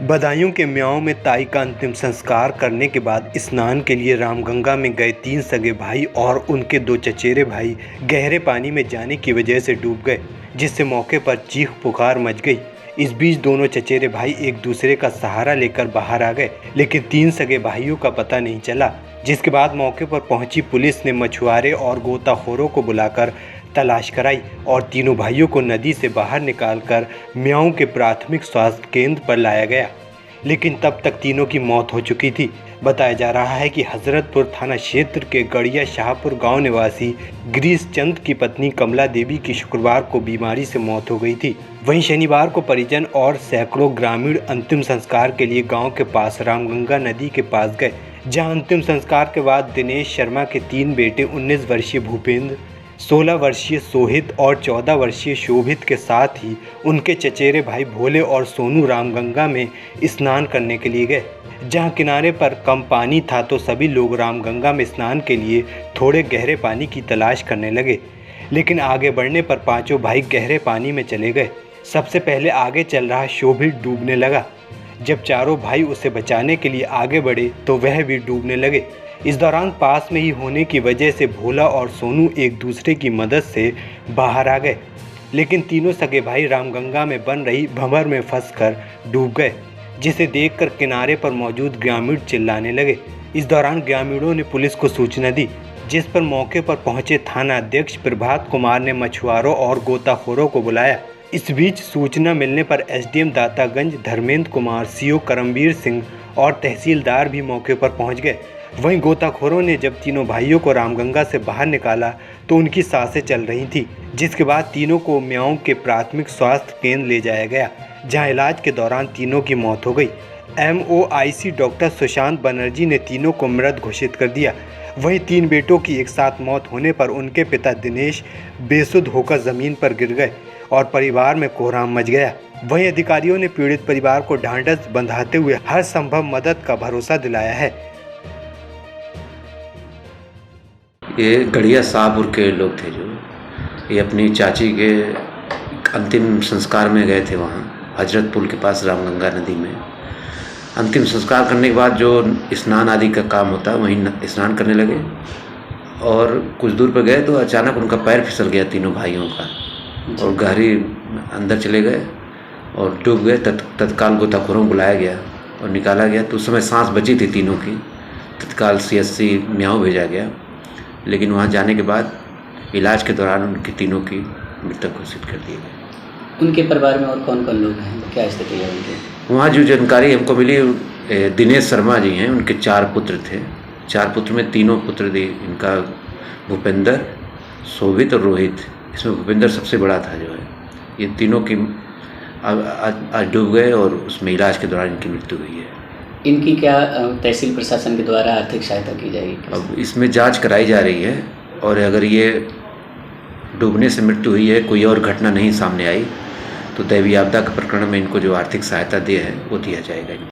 बदायूं के म्याऊं में ताई का अंतिम संस्कार करने के बाद स्नान के लिए रामगंगा में गए 3 सगे भाई और उनके 2 चचेरे भाई गहरे पानी में जाने की वजह से डूब गए, जिससे मौके पर चीख पुकार मच गई। इस बीच दोनों चचेरे भाई एक दूसरे का सहारा लेकर बाहर आ गए, लेकिन 3 सगे भाइयों का पता नहीं चला, जिसके बाद मौके पर पहुंची पुलिस ने मछुआरे और गोताखोरों को बुलाकर तलाश कराई और तीनों भाइयों को नदी से बाहर निकालकर म्याऊं के प्राथमिक स्वास्थ्य केंद्र पर लाया गया, लेकिन तब तक तीनों की मौत हो चुकी थी। बताया जा रहा है कि हजरतपुर थाना क्षेत्र के गड़िया शाहपुर गांव निवासी गिरीश चंद की पत्नी कमला देवी की शुक्रवार को बीमारी से मौत हो गई थी। वहीं शनिवार को परिजन और सैकड़ों ग्रामीण अंतिम संस्कार के लिए गांव के पास रामगंगा नदी के पास गए, जहां अंतिम संस्कार के बाद दिनेश शर्मा के 3 बेटे 19 वर्षीय भूपेंद्र, 16 वर्षीय सोहित और 14 वर्षीय शोभित के साथ ही उनके चचेरे भाई भोले और सोनू रामगंगा में स्नान करने के लिए गए। जहां किनारे पर कम पानी था तो सभी लोग रामगंगा में स्नान के लिए थोड़े गहरे पानी की तलाश करने लगे, लेकिन आगे बढ़ने पर पांचों भाई गहरे पानी में चले गए। सबसे पहले आगे चल रहा शोभित डूबने लगा। जब चारों भाई उसे बचाने के लिए आगे बढ़े तो वह भी डूबने लगे। इस दौरान पास में ही होने की वजह से भोला और सोनू एक दूसरे की मदद से बाहर आ गए, लेकिन तीनों सगे भाई रामगंगा में बन रही भंवर में फंसकर डूब गए, जिसे देखकर किनारे पर मौजूद ग्रामीण चिल्लाने लगे। इस दौरान ग्रामीणों ने पुलिस को सूचना दी, जिस पर मौके पर पहुंचे थाना अध्यक्ष प्रभात कुमार ने मछुआरों और गोताखोरों को बुलाया। इस बीच सूचना मिलने पर एसडीएम दातागंज धर्मेंद्र कुमार, सीओ करमवीर सिंह और तहसीलदार भी मौके पर पहुंच गए। वहीं गोताखोरों ने जब तीनों भाइयों को रामगंगा से बाहर निकाला तो उनकी सांसें चल रही थीं, जिसके बाद तीनों को म्याऊं के प्राथमिक स्वास्थ्य केंद्र ले जाया गया, जहां इलाज के दौरान तीनों की मौत हो गई। MOIC डॉक्टर सुशांत बनर्जी ने तीनों को मृत घोषित कर दिया। वहीं 3 बेटों की एक साथ मौत होने पर उनके पिता दिनेश बेसुध होकर ज़मीन पर गिर गए और परिवार में कोहराम मच गया। वहीं अधिकारियों ने पीड़ित परिवार को ढांढस बंधाते हुए हर संभव मदद का भरोसा दिलाया है। ये गड़िया शाहपुर के लोग थे, जो ये अपनी चाची के अंतिम संस्कार में गए थे। वहाँ हजरतपुर के पास रामगंगा नदी में अंतिम संस्कार करने के बाद जो स्नान आदि का काम होता है वहीं स्नान करने लगे और कुछ दूर पर गए तो अचानक उनका पैर फिसल गया तीनों भाइयों का और गहरी अंदर चले गए और डूब गए। तत्काल गोताखोरों को बुलाया गया और निकाला गया तो उस समय सांस बची थी तीनों की। तत्काल CSC म्याऊं भेजा गया, लेकिन वहाँ जाने के बाद इलाज के दौरान उनकी तीनों की मृतक घोषित कर दी गई। उनके परिवार में और कौन कौन लोग हैं, क्या स्थिति है उनकी? वहाँ जो जानकारी हमको मिली, दिनेश शर्मा जी हैं, उनके 4 पुत्र थे। 4 पुत्र में तीनों पुत्र थे इनका भूपेंद्र, शोभित और रोहित। इसमें भूपेंद्र सबसे बड़ा था जो है। ये तीनों की आज डूब गए और उसमें इलाज के दौरान इनकी मृत्यु हुई है। इनकी क्या तहसील प्रशासन के द्वारा आर्थिक सहायता की जाएगी? अब इसमें जांच कराई जा रही है और अगर ये डूबने से मृत्यु हुई है, कोई और घटना नहीं सामने आई, तो दैवीय आपदा के प्रकरण में इनको जो आर्थिक सहायता दी है वो दिया जाएगा इनको।